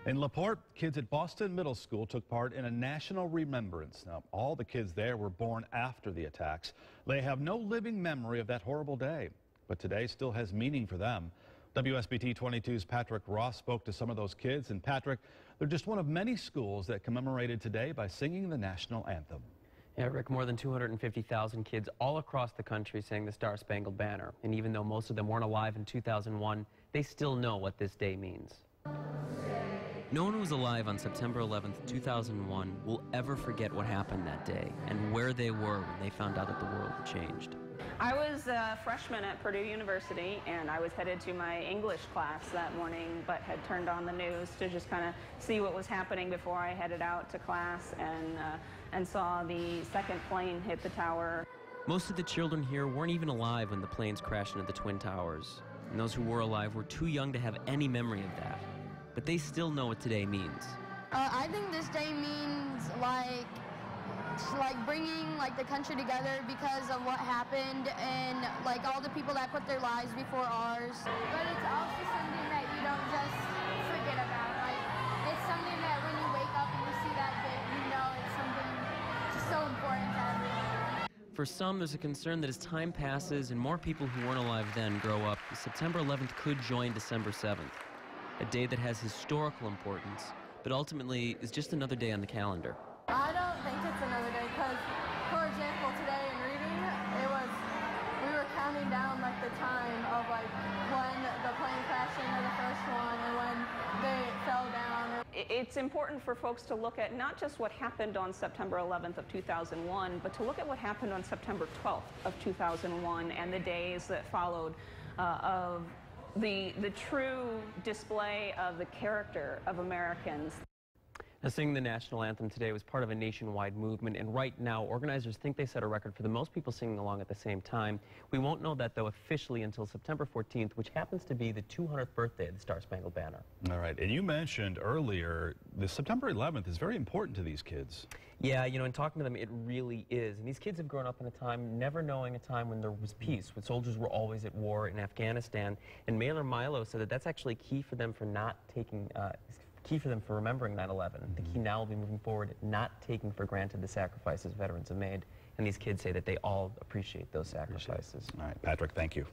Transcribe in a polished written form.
In LaPorte, kids at Boston Middle School took part in a national remembrance. Now, all the kids there were born after the attacks. They have no living memory of that horrible day, but today still has meaning for them. WSBT-22's Patrick Ross spoke to some of those kids, and Patrick, they're just one of many schools that commemorated today by singing the national anthem. Yeah, Rick, more than 250,000 kids all across the country sang the Star-Spangled Banner. And even though most of them weren't alive in 2001, they still know what this day means. No one who was alive on September 11th, 2001 will ever forget what happened that day and where they were when they found out that the world had changed. I was a freshman at Purdue University, and I was headed to my English class that morning, but had turned on the news to just kind of see what was happening before I headed out to class, and saw the second plane hit the tower. Most of the children here weren't even alive when the planes crashed into the Twin Towers, and those who were alive were too young to have any memory of that. But they still know what today means. I think this day means like bringing the country together because of what happened and all the people that put their lives before ours. But it's also something that you don't just forget about. It's something that when you wake up and you see that day, you know it's something just so important to everyone. For some, there's a concern that as time passes and more people who weren't alive then grow up, September 11th could join December 7th. A day that has historical importance, but ultimately is just another day on the calendar. I don't think it's another day because, for example, today in reading, we were counting down the time of when the plane crashed into the first one and when they fell down. It's important for folks to look at not just what happened on September 11th of 2001, but to look at what happened on September 12th of 2001 and the days that followed of the true display of the character of Americans. Now, singing the national anthem today was part of a nationwide movement, and right now organizers think they set a record for the most people singing along at the same time. We won't know that, though, officially until September 14th, which happens to be the 200th birthday of the Star-Spangled Banner. All right, and you mentioned earlier the September 11th is very important to these kids. Yeah, you know, in talking to them, it really is. And these kids have grown up in a time never knowing a time when there was peace, when soldiers were always at war in Afghanistan. And Mayor Milo said that that's actually key for them for not taking, key for them for remembering 9/11. The key now will be moving forward, not taking for granted the sacrifices veterans have made. And these kids say that they all appreciate those sacrifices. All right, Patrick, thank you.